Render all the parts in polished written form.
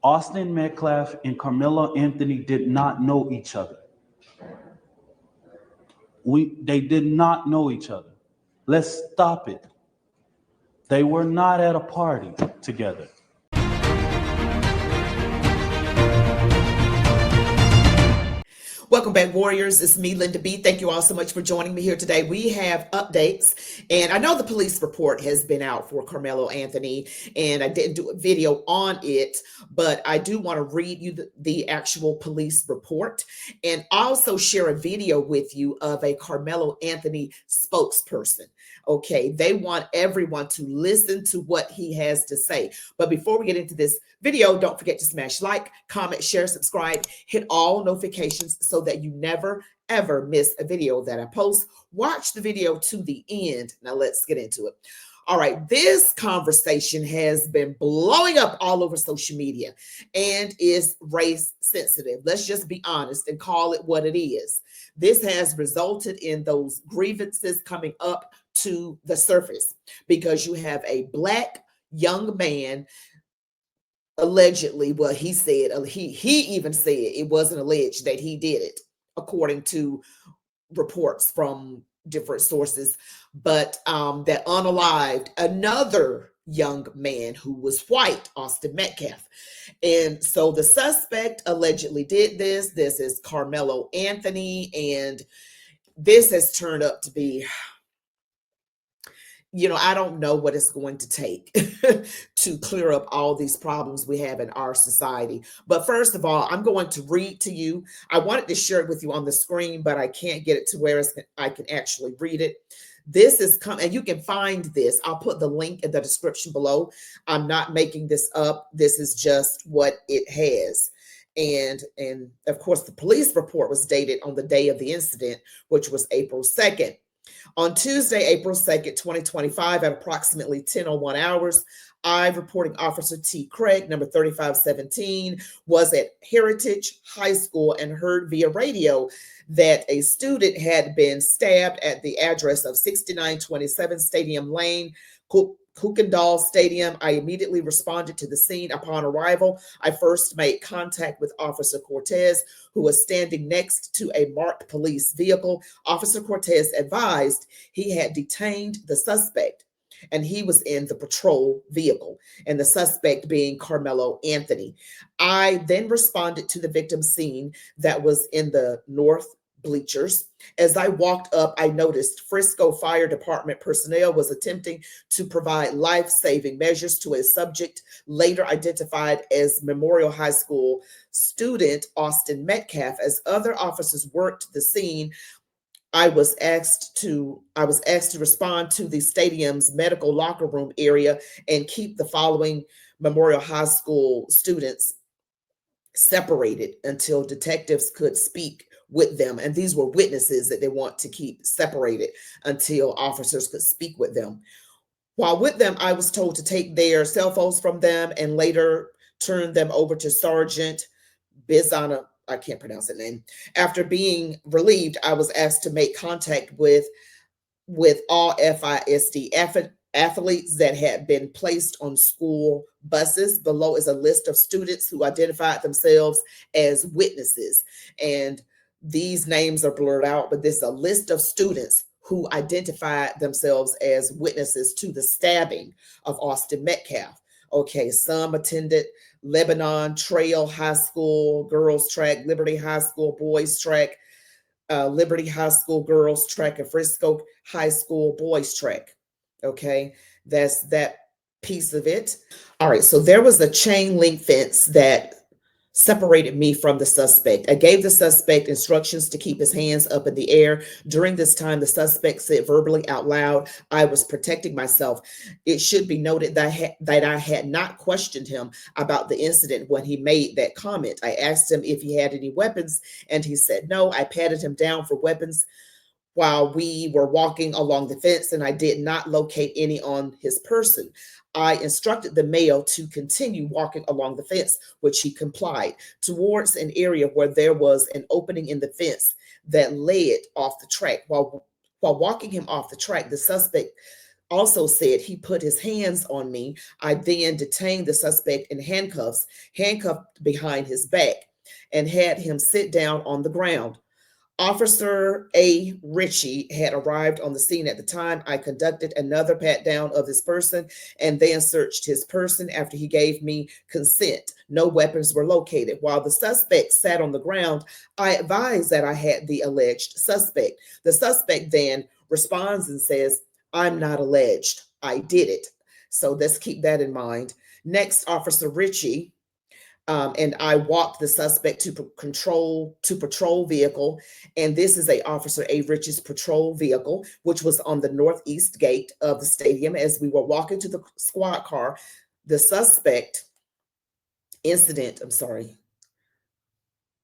Austin Metcalf and Carmelo Anthony did not know each other. They did not know each other. Let's stop it. They were not at a party together. Welcome back, Warriors. It's me, Linda B. Thank you all so much for joining me here today. We have updates, and I know the police report has been out for Karmelo Anthony, and I didn't do a video on it, but I do want to read you the actual police report and also share a video with you of a Karmelo Anthony spokesperson. Okay, they want everyone to listen to what he has to say. But before we get into this video, don't forget to smash like, comment, share, subscribe, hit all notifications so that you never, ever miss a video that I post. Watch the video to the end. Now let's get into it. All right, this conversation has been blowing up all over social media and is race sensitive. Let's just be honest and call it what it is. This has resulted in those grievances coming up to the surface because you have a Black young man allegedly, well, he said, he even said it wasn't alleged that he did it, according to reports from different sources, but that unalived another young man who was white, Austin Metcalf. And so the suspect allegedly did this. This is Karmelo Anthony, and this has turned up to be, I don't know what it's going to take to clear up all these problems we have in our society. But first of all, I'm going to read to you. I wanted to share it with you on the screen, but I can't get it to where I can actually read it. This is coming, and you can find this. I'll put the link in the description below. I'm not making this up. This is just what it has. And of course, the police report was dated on the day of the incident, which was April 2nd. On Tuesday, April 2nd, 2025, at approximately 10:01 hours, I, reporting officer T. Craig, number 3517, was at Heritage High School and heard via radio that a student had been stabbed at the address of 6927 Stadium Lane, Kukendall Stadium. I immediately responded to the scene. Upon arrival, I first made contact with Officer Cortez, who was standing next to a marked police vehicle. Officer Cortez advised he had detained the suspect, and he was in the patrol vehicle, and the suspect being Karmelo Anthony. I then responded to the victim's scene that was in the north bleachers. As I walked up, I noticed Frisco Fire Department personnel was attempting to provide life-saving measures to a subject later identified as Memorial High School student Austin Metcalf. As other officers worked the scene, I was asked to respond to the stadium's medical locker room area and keep the following Memorial High School students separated until detectives could speak with them. And these were witnesses that they want to keep separated until officers could speak with them. While with them, I was told to take their cell phones from them and later turn them over to Sergeant Bizana. I can't pronounce that name. After being relieved, I was asked to make contact with all FISD athletes that had been placed on school buses. Below is a list of students who identified themselves as witnesses. And these names are blurred out, but this is a list of students who identified themselves as witnesses to the stabbing of Austin Metcalf. Okay, some attended Lebanon Trail High School girls track, Liberty High School boys track, Liberty High School girls track, and Frisco High School boys track. Okay, that's that piece of it. All right, so there was a chain link fence that separated me from the suspect. I gave the suspect instructions to keep his hands up in the air. During this time, the suspect said verbally out loud, I was protecting myself. It should be noted that I had not questioned him about the incident when he made that comment. I asked him if he had any weapons, and he said no. I patted him down for weapons while we were walking along the fence, and I did not locate any on his person. I instructed the male to continue walking along the fence, which he complied, towards an area where there was an opening in the fence that led off the track. While walking him off the track, the suspect also said he put his hands on me. I then detained the suspect in handcuffs, handcuffed behind his back, and had him sit down on the ground. Officer A. Ritchie had arrived on the scene at the time. I conducted another pat down of his person and then searched his person after he gave me consent. No weapons were located. While the suspect sat on the ground, I advised that I had the alleged suspect. The suspect then responds and says, "I'm not alleged. I did it." So let's keep that in mind. Next, Officer Ritchie and I walked the suspect to patrol vehicle, and this is a Officer A. Rich's patrol vehicle, which was on the northeast gate of the stadium. As we were walking to the squad car, the suspect incident. I'm sorry.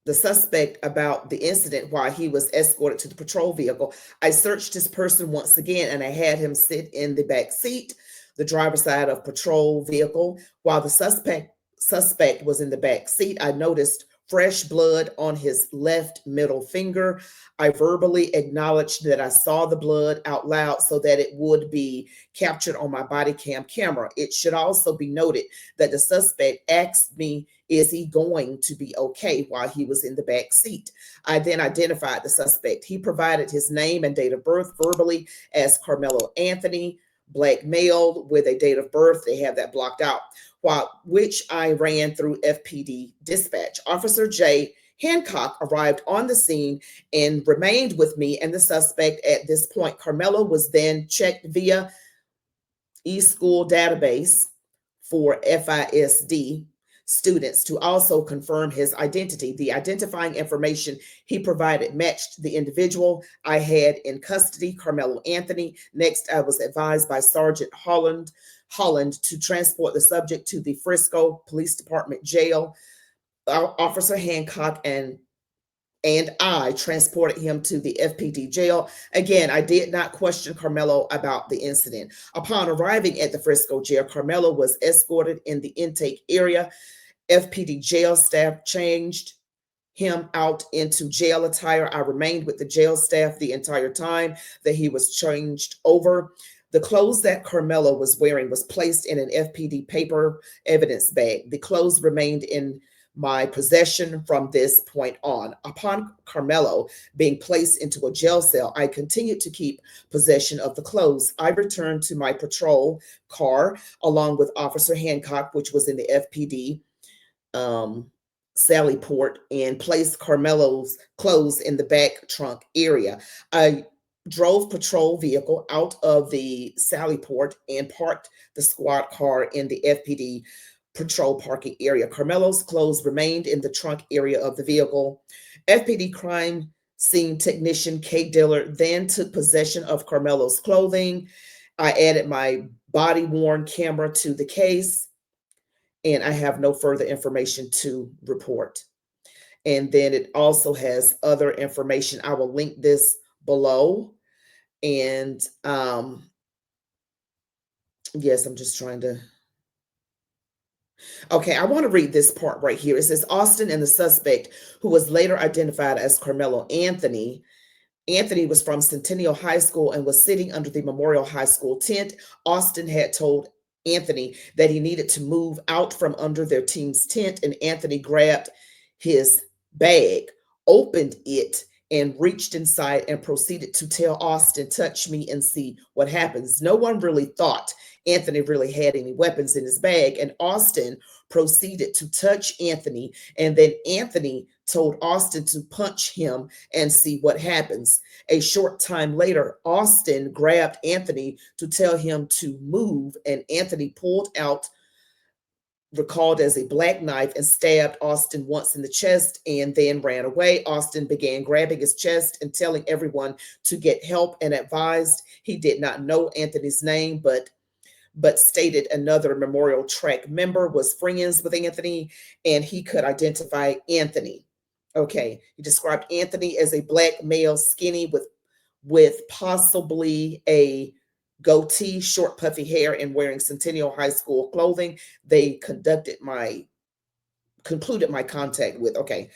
The suspect about the incident while he was escorted to the patrol vehicle. I searched his person once again, and I had him sit in the back seat, the driver's side of patrol vehicle, while the suspect was in the back seat. I noticed fresh blood on his left middle finger. I verbally acknowledged that I saw the blood out loud so that it would be captured on my body cam camera. It should also be noted that the suspect asked me, "Is he going to be okay?" while he was in the back seat. I then identified the suspect. He provided his name and date of birth verbally as Karmelo Anthony, black male with a date of birth. They have that blocked out, which I ran through FPD dispatch. Officer J. Hancock arrived on the scene and remained with me and the suspect at this point. Karmelo was then checked via eSchool database for FISD students to also confirm his identity. The identifying information he provided matched the individual I had in custody, Karmelo Anthony. Next, I was advised by Sergeant Holland to transport the subject to the Frisco Police Department jail. Officer Hancock and I transported him to the FPD jail. Again, I did not question Karmelo about the incident. Upon arriving at the Frisco jail, Karmelo was escorted in the intake area. FPD jail staff changed him out into jail attire. I remained with the jail staff the entire time that he was changed over. The clothes that Karmelo was wearing was placed in an FPD paper evidence bag. The clothes remained in my possession from this point on. Upon Karmelo being placed into a jail cell, I continued to keep possession of the clothes. I returned to my patrol car along with Officer Hancock, which was in the FPD Sally Port, and placed Karmelo's clothes in the back trunk area. I drove patrol vehicle out of the Sally Port and parked the squad car in the FPD patrol parking area. Karmelo's clothes remained in the trunk area of the vehicle. FPD crime scene technician Kate Dillard then took possession of Karmelo's clothing. I added my body worn camera to the case, and I have no further information to report. And then it also has other information. I will link this below. And yes, I'm just trying to. Okay, I want to read this part right here. It says Austin and the suspect, who was later identified as Karmelo Anthony. Anthony was from Centennial High School and was sitting under the Memorial High School tent. Austin had told Anthony that he needed to move out from under their team's tent, and Anthony grabbed his bag, opened it, and reached inside and proceeded to tell Austin, "Touch me and see what happens." No one really thought Anthony really had any weapons in his bag, and Austin proceeded to touch Anthony, and then Anthony told Austin to punch him and see what happens. A short time later, Austin grabbed Anthony to tell him to move, and Anthony pulled out, recalled as a black knife, and stabbed Austin once in the chest and then ran away. Austin began grabbing his chest and telling everyone to get help, and advised he did not know Anthony's name, but stated another Memorial Track member was friends with Anthony and he could identify Anthony. Okay, he described Anthony as a black male, skinny with possibly a goatee, short puffy hair, and wearing Centennial High School clothing. They concluded my contact with. Okay.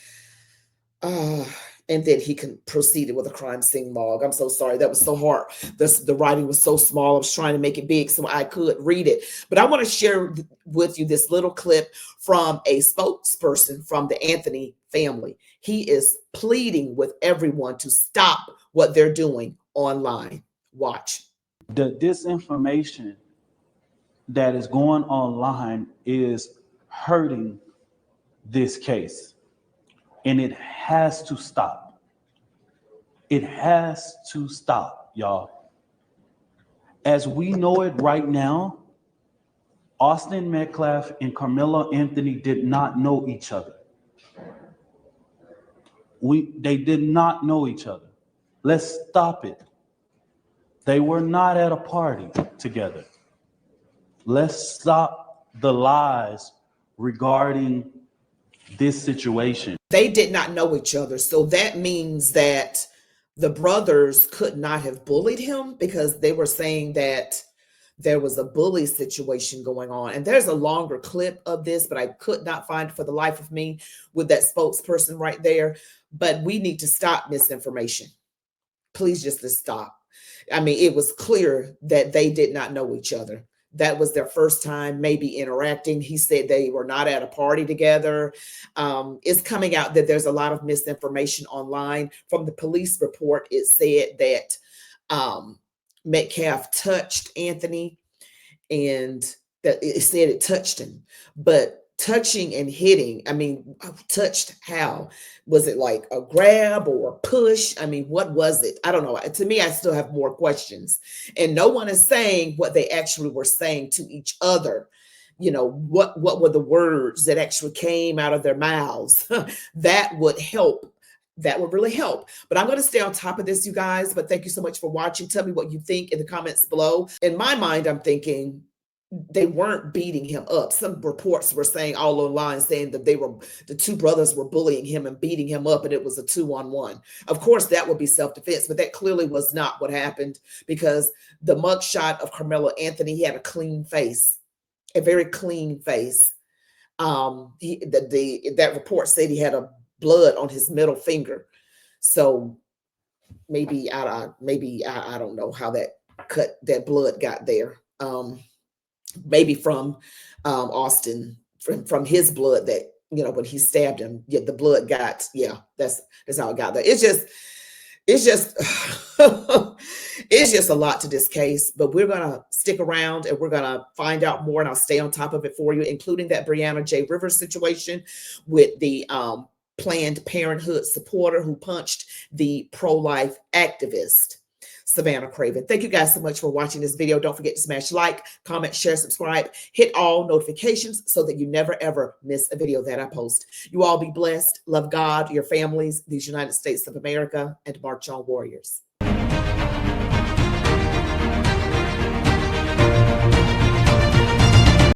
And then he proceeded with a crime scene log. I'm so sorry. That was so hard. The writing was so small. I was trying to make it big so I could read it. But I want to share with you this little clip from a spokesperson from the Anthony family. He is pleading with everyone to stop what they're doing online. Watch. The disinformation that is going online is hurting this case, and it has to stop. It has to stop, y'all. As we know it right now, Austin Metcalf and Karmelo Anthony did not know each other. They did not know each other. Let's stop it. They were not at a party together. Let's stop the lies regarding this situation. They did not know each other. So that means that the brothers could not have bullied him, because they were saying that there was a bully situation going on. And there's a longer clip of this, but I could not find it for the life of me with that spokesperson right there. But we need to stop misinformation. Please just stop. I mean, it was clear that they did not know each other. That was their first time maybe interacting. He said they were not at a party together. It's coming out that there's a lot of misinformation online. From the police report, it said that Metcalf touched Anthony, and that it said it touched him. But touching and hitting, I mean, touched how? Was it like a grab or a push? I mean, what was it? I don't know. To me, I still have more questions. And no one is saying what they actually were saying to each other. You know, what were the words that actually came out of their mouths? That would help. That would really help. But I'm going to stay on top of this, you guys. But thank you so much for watching. Tell me what you think in the comments below. In my mind, I'm thinking they weren't beating him up. Some reports were saying all online, saying that the two brothers were bullying him and beating him up, and it was a 2-on-1. Of course, that would be self-defense, but that clearly was not what happened, because the mugshot of Karmelo Anthony, he had a clean face, a very clean face. That report said he had a blood on his middle finger. So maybe I don't know how that blood got there. Maybe from Austin, from his blood that, you know, when he stabbed him, yeah, the blood got, yeah, that's how it got there. It's just it's just a lot to this case, but we're going to stick around and we're going to find out more, and I'll stay on top of it for you, including that Breonna J. Rivers situation with the Planned Parenthood supporter who punched the pro-life activist, Savannah Craven. Thank you guys so much for watching this video. Don't forget to smash like, comment, share, subscribe, hit all notifications so that you never ever miss a video that I post. You all be blessed. Love God, your families, these United States of America, and march on, warriors.